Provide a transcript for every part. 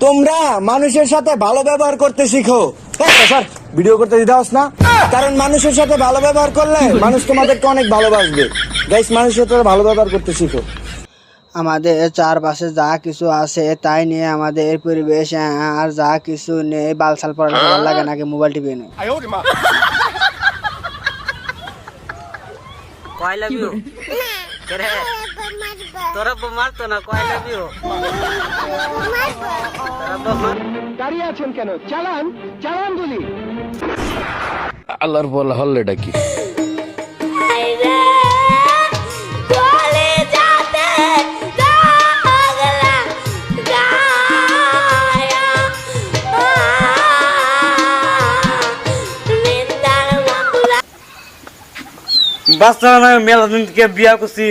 তোমরা মানুষের সাথে ভালো ব্যবহার করতে শিখো। স্যার ভিডিও করতে দিতে হস না, কারণ মানুষের সাথে ভালো ব্যবহার করলে মানুষ তোমাদেরকে অনেক ভালোবাসবে। গাইস, মানুষের সাথে ভালো ব্যবহার করতে শিখো। আমাদের চারপাশে যা কিছু আছে তাই নিয়ে আমাদের পরিবেশ, আর যা কিছু নেই বালসাল পড়ালে ভালো লাগে নাকি মোবাইল টিপে নেই। I love you. তোরা মারতো না, I love you. দাঁড়িয়ে আছেন কেন? চালান চালান বলি। আল্লাহর বলা হল্লেটা কি? বাচ্চা না, মেলা দিন থেকে বিয়া করছি,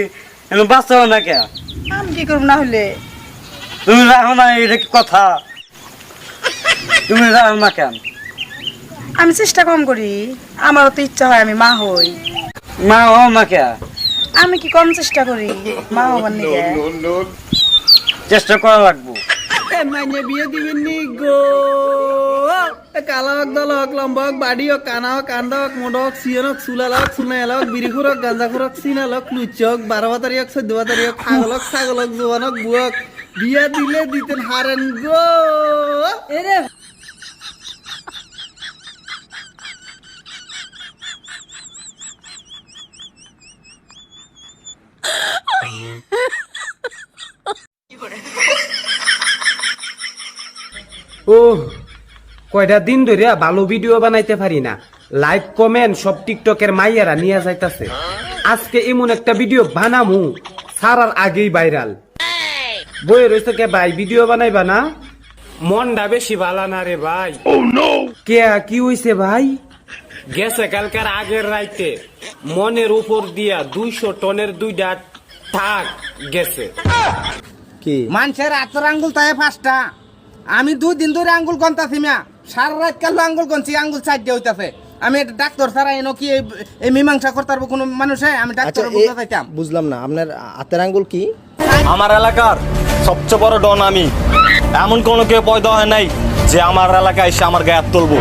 বাচ্চা না কে? আমি কি করব না হলে? তুমি রাখো না, এটা কি কথা? তুমি রাখো না কেন? আমি চেষ্টা কম করি, আমারও তো ইচ্ছা হয় আমি মা হই। মা হও না কে? আমি কি কম চেষ্টা করি মা হবার নিকে? চেষ্টা করা লাগবো। মাইনে বিয়ে দিবেন নি গো? কালা হোক, দল হোক, লম্বা হোক, বাড়ি হোক, কানা হোক, কান্দা হোক, মোটা হোক, সিয়ন হোক, সুলাল হোক, সুনাইল হোক, বিড়িখুর হোক, গাঁজাখুর হোক, সিনাল হোক, লুচ হোক, 12 বাতারি হোক, 14 বাতারি হোক, ছাগল হোক, ছাগল হোক, জোয়ান হোক, বুয়া হোক, বিয়া দিলে দিতেন হারেন গো। ও কয়টা দিন ধরে ভালো ভিডিও বানাইতে পারি না, লাইক কমেন্ট সব টিকটকের মাইয়ারা নিয়ে যাইতাছে। আজকে এমন একটা ভিডিও বানামু সারার আগেই ভাইরাল। বইয়ে রয়েছে কে ভাই, ভিডিও বানাইবা না? মনটা বেশি ভালো না রে ভাই। কে কি হইছে ভাই? গেছে কালকার আগের রাইতে মনের উপর দিয়া 200 টনের 2টা টাক গেছে। কি মানুষের হাতের আঙ্গুল তাই 5টা, আমি 2 দিন ধরে আঙ্গুল গন্তাছি মিয়া, সারা রাত কাল আঙ্গুল গনছি, আঙ্গুল 4 হইতাছে। আমি ডাক্তার ছাড়া এনো কি এই মীমাংসা করতে পারবো কোনো মানুষে? আমি ডাক্তার বুঝতে চাইতাম। বুঝলাম না, আপনার হাতের আঙ্গুল কি? আমার এলাকার সবচেয়ে বড় ডন আমি। এমন কোনো কেউ পয়দা হয় নাই যে আমার এলাকায় এসে আমার গায়ে হাত তুলবো।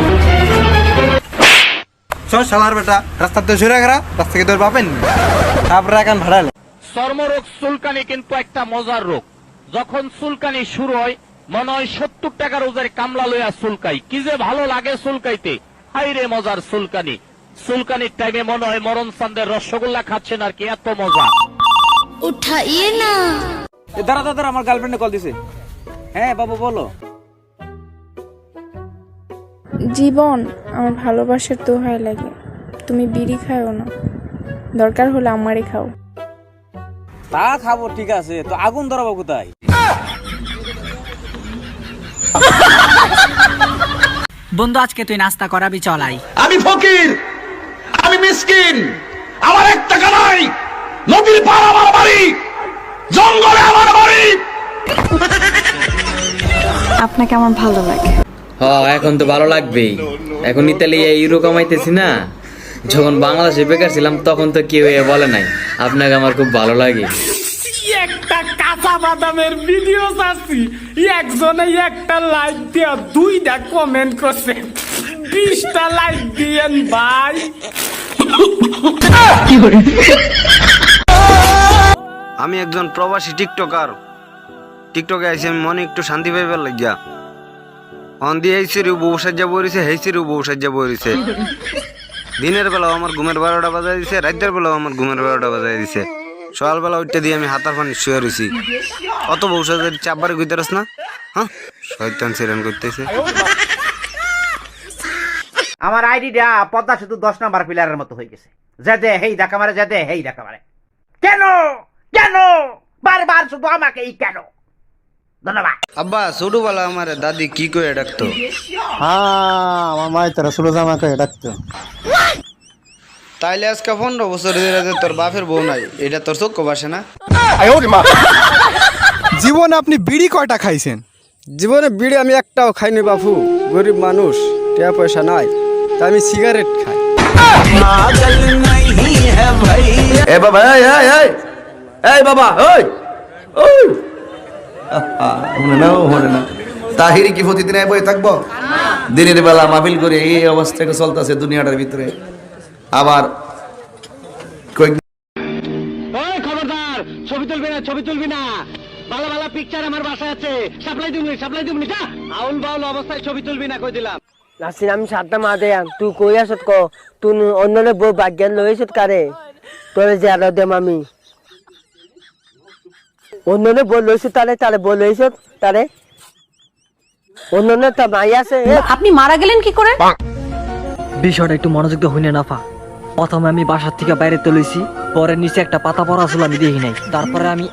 শালার বেটা, রাস্তাতে সরে গেরা, রাস্তা থেকে তোর পাবেন তারপরে এখন ভাড়ালে। চর্মরোগ চুলকানি কিন্তু একটা মজার রোগ। যখন চুলকানি শুরু হয় মনে হয় 70 টাকার ওজারে কামলা লইয়া চুলকাই, কি যে ভালো লাগে চুলকাইতে। হাই রে মজার চুলকানি। চুলকানির টাইমে মনে হয় মরণ চান্দের রসগোল্লা খাচ্ছেন আর কি, এত মজা। উঠাইয়ে না। দাঁড়া দাঁড়া, আমার গার্লফ্রেন্ডে কল দিছে। হ্যাঁ বাবু বলো। জীবন, আমার ভালোবাসার দোহাই লাগে, তুমি বিড়ি খাও না, দরকার হলে আমারই খাও। তা খাবো, ঠিক আছে, তো আগুন ধরাবো কোথায়? বন্ধু আজকে তুই নাস্তা করাবি, চলাই। আমি ফকির, আমি মিসকিন, আমার 1 টাকা নাই। নদীর পার আমার বাড়ি, জঙ্গলে আমার বাড়ি। আপনাকে আমার ভালো লাগে। এখন তো ভালো লাগবেই। এখন ইতালি ইউরো কামাইতেছি না, যখন বাংলাদেশে বেকার ছিলাম তখন তো কেউ বলে নাই আপনাকে আমার খুব ভালো লাগে। একটা কাঁচা বাদামের ভিডিও চাচ্ছি, একজনে একটা লাইক দিয়া 2টা কমেন্ট করছে, 20টা লাইক দিয়েন ভাই। আমি একজন প্রবাসী টিকটকার। টিকটকে আইসি আমি মনে একটু শান্তি পাইবার লাগিয়া। অন দিয়ে এইসির বউ সাজ্জা বইছে, হেইসির বউ সাজ্জা বইছে। দিনের বেলাও আমার ঘুমের 12টা বাজায় দিছে, রাতের বেলাও আমার ঘুমের 12টা বাজায় দিছে। সকালবেলা ওইটা দিয়ে আমি হাতার পানি শুয়ে রয়েছি। অত বউ সাজ্জা চাপবারে কইতে রাস না? হ্যাঁ, শয়তান সিরান করতেছে। আমার আইডিটা পদ্মা সেতু 10 নাম্বার পিলারের মতো হয়ে গেছে। যেতে হেই ধাক্কা মারে, যেতে হেই ধাক্কা মারে। কেন কেন বারবার শুধু আমাকেই কেন? ধন্যবাদ। আব্বা ছোটবেলা আমার দাদি কি করে ডাকতো? হ্যাঁ, আমার মায়ের তারা ষোলো জামা করে ডাকতো। তাইলে আজকে 15 বছর ধরে তোর বাপের বউ নাই, এটা তোর চোখ বাসে না? জীবনে আপনি বিড়ি কয়টা খাইছেন? জীবনে বিড়ি আমি একটাও খাইনি বাপু, গরিব মানুষ, টাকা পয়সা নাই, তাই আমি সিগারেট খাই। এ বাবা এই বাবা ওই ওই মনে না তাহিরি কি প্রতিদিন বই থাকবো দিনের বেলা মাহফিল করে এই অবস্থা চলতেছে দুনিয়াটার ভিতরে আবার খবরদার ছবি তুলবি না, ছবি তুলবি না। ভালো ভালো পিকচার আমার বাসায় আছে, সাপ্লাই দিবনি যা। আউল বাউল অবস্থায় ছবি তুলবি না, কই দিলাম। নাসির আমি সাতটা মা দেয়াম তুই কই আসত ক তুই অন্যনে বউ বাগ্যান লইছত কারে তোরে যে আরো দেম আমি অন্যনে বউ লইছত তারে বউ লইছত তারে অন্যনে তো মাই আছে। আপনি মারা গেলেন কি করে? বিষয়টা একটু মনোযোগ দিয়ে হইনে নাফা। প্রথমে আমি বাসার থেকে বাইরে তুলেছি, পরে নিচে একটা পাতা পড়া ছিল আমি দেখি নাই, তারপরে আমি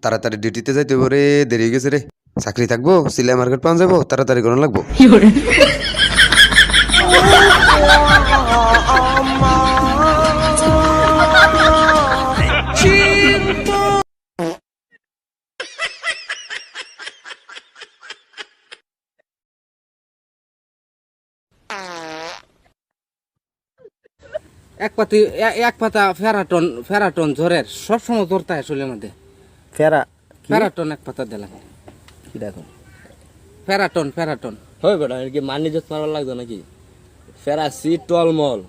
তাড়াতাড়ি ডিউটিতে যাইতে হবে রে, দেরি হয়ে গেছে রে। চাকরি থাকবো, সিলাই মার্কেট পাওয়া যাবো, তাড়াতাড়ি করানো লাগবো। এক পাতা ফেরাটন জ্বরের সবসময় জ্বর থাকে শরীরের মধ্যে। ফেরাটন এক পাতা দিলাম। কি দেখো ফেরাটন হয় বেটা, কি মানি যত মারবার লাগতো নাকি? ফেরাসিট টলমল।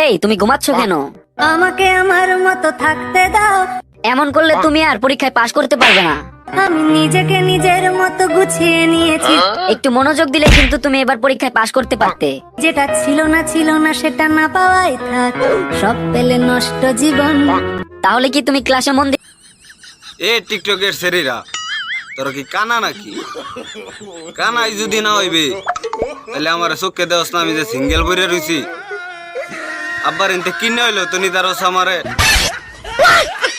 এই তুমি ঘুমাচ্ছ কেন? আমাকে আমার মতো থাকতে দাও। এমন করলে তুমি আর পরীক্ষায় পাশ করতে পারবে না। আমি নিজেকে নিজের মতো গুছিয়ে নিয়েছি। একটু মনোযোগ দিলে কিন্তু তুমি এবার পরীক্ষায় পাশ করতে পারতে। যেটা ছিল না সেটা না পাওয়াই থাক, সব পেলে নষ্ট জীবন। তাহলে কি তুমি ক্লাসে মন দি? এ টিকটকের সেরিরা, তোর কি কানা নাকি? কানাই যদি না হইবে তাহলে আমার চোখে দেওয়াস না, আমি যে সিঙ্গেল বইরে রইছি। আব্বার এনতে কিনে হইলো তুমি তার আমারে